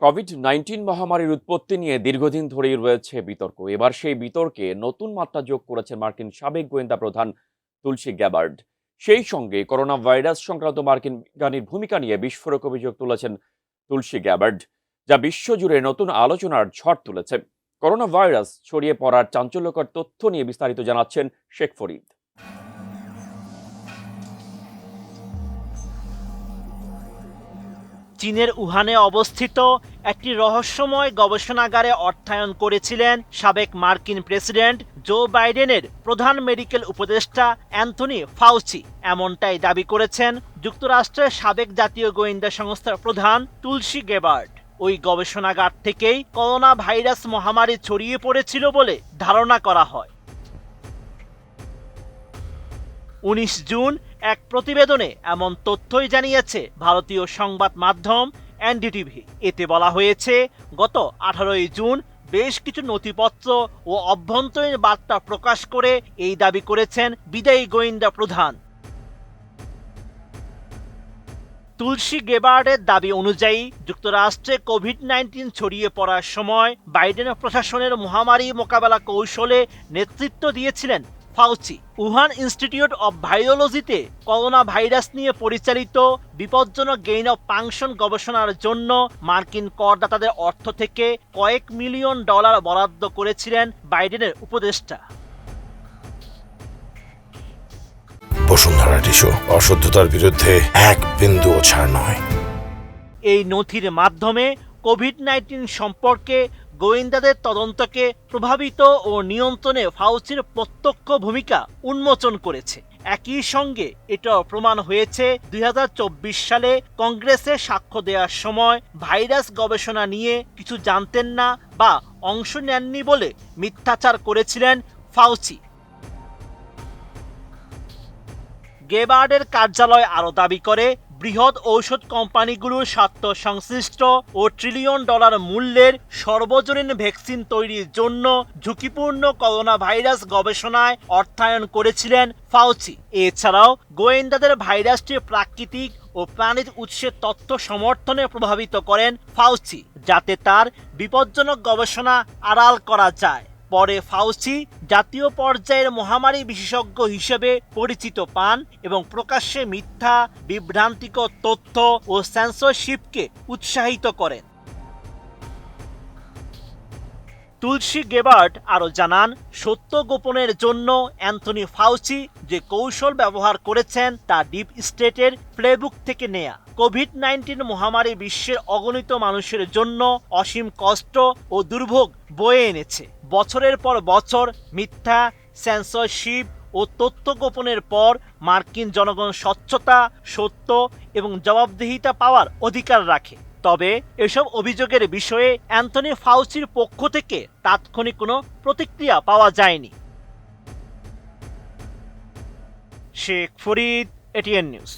COVID-19 মহামারীর উৎপত্তি নিয়ে দীর্ঘদিন ধরেই রয়েছে বিতর্ক। এবার সেই বিতর্কে নতুন মাত্রা যোগ করেছেন মার্কিন সাবেক গোয়েন্দা প্রধান তুলসী গ্যাবার্ড। সেই সঙ্গে করোনা ভাইরাস সংক্রান্ত মার্কিন বিজ্ঞানীর ভূমিকা নিয়ে বিস্ফোরক অভিযোগ তুলেছেন তুলসী গ্যাবার্ড, যা বিশ্বজুড়ে নতুন আলোচনার ঝড় তুলেছে। করোনা ভাইরাস ছড়িয়ে পড়ার চাঞ্চল্যকর তথ্য নিয়ে বিস্তারিত জানাচ্ছেন শেখ ফরিদ। চীনের উহানে অবস্থিত একটি রহস্যময় গবেষণাগারে অর্থায়ন করেছিলেন সাবেক মার্কিন প্রেসিডেন্ট জো বাইডেনের প্রধান মেডিকেল উপদেষ্টা অ্যান্থনি ফাউচি। এমনটাই দাবি করেছেন যুক্তরাষ্ট্রের সাবেক জাতীয় গোয়েন্দা সংস্থার প্রধান তুলসী গ্যাবার্ড। ওই গবেষণাগার থেকেই করোনা ভাইরাস মহামারী ছড়িয়ে পড়েছিল বলে ধারণা করা হয়। 19 জুন এক প্রতিবেদনে এমন তথ্যই জানিয়েছে ভারতীয় সংবাদ মাধ্যম এনডিটিভি। এতে বলা হয়েছে, গত 18 জুন বেশ কিছু নথিপত্র ও অভ্যন্তরীণ বার্তা প্রকাশ করে এই দাবি করেছেন বিদায়ী গোয়েন্দা প্রধান। তুলসী গ্যাবার্ডের দাবি অনুযায়ী যুক্তরাষ্ট্রে কোভিড-19 ছড়িয়ে পড়ার সময় বাইডেন প্রশাসনের মহামারী মোকাবেলা কৌশলে নেতৃত্ব দিয়েছিলেন ফাউচি। উহান ইনস্টিটিউট অব ভাইরোলজিতে করোনা ভাইরাস নিয়ে পরিচালিত বিপজ্জনক গেইন অফ ফাংশন গবেষণার জন্য মার্কিন করদাতাদের অর্থ থেকে কয়েক মিলিয়ন ডলার বরাদ্দ করেছিলেন বাইডেনের উপদেষ্টা। বসুন্ধরা টিস্যু, অশুদ্ধতার বিরুদ্ধে এক বিন্দুও ছাড় নয়। এই নথির মাধ্যমে কোভিড-19 সম্পর্কে গোয়েন্দাদের তদন্তকে প্রভাবিত ও নিয়ন্ত্রণে ফাউচির প্রত্যক্ষ ভূমিকা উন্মোচন করেছে। একই সঙ্গে এটাও প্রমাণ হয়েছে 2024 সালে কংগ্রেসে সাক্ষ্য দেওয়ার সময় ভাইরাস গবেষণা নিয়ে কিছু জানতেন না বা অংশ নেননি বলে মিথ্যাচার করেছিলেন ফাউচি। গ্যাবার্ডের কার্যালয় আরও দাবি করে, বৃহৎ ঔষধ কোম্পানিগুলোর স্বার্থ সংশ্লিষ্ট ও ট্রিলিয়ন ডলার মূল্যের সর্বজনীন ভ্যাকসিন তৈরির জন্য ঝুঁকিপূর্ণ করোনা ভাইরাস গবেষণায় অর্থায়ন করেছিলেন ফাউচি। এছাড়াও গোয়েন্দাদের ভাইরাসটির প্রাকৃতিক ও প্রাণীর উৎসের তথ্য সমর্থনে প্রভাবিত করেন ফাউচি, যাতে তার বিপজ্জনক গবেষণা আড়াল করা যায়। পরে ফাউচি জাতীয় পর্যায়ের মহামারী বিশেষজ্ঞ হিসেবে পরিচিত পান এবং প্রকাশ্যে মিথ্যা, বিভ্রান্তিকর তথ্য ও সেন্সরশিপকে উৎসাহিত করেন। তুলসী গ্যাবার্ড আরও জানান, সত্য গোপনের জন্য অ্যান্থনি ফাউচি যে কৌশল ব্যবহার করেছেন তা ডিপ স্টেটের প্লেবুক থেকে নেয়া। কোভিড-19 মহামারী বিশ্বের অগণিত মানুষের জন্য অসীম কষ্ট ও দুর্ভোগ বয়ে এনেছে। বছরের পর বছর মিথ্যা, সেন্সরশিপ ও তথ্য গোপনের পর মার্কিন জনগণ স্বচ্ছতা, সত্য এবং জবাবদিহিতা পাওয়ার অধিকার রাখে। তবে এসব অভিযোগের বিষয়ে অ্যান্থনি ফাউচির পক্ষ থেকে তাৎক্ষণিক কোনো প্রতিক্রিয়া পাওয়া যায়নি। Sheikh Farid, ATN news.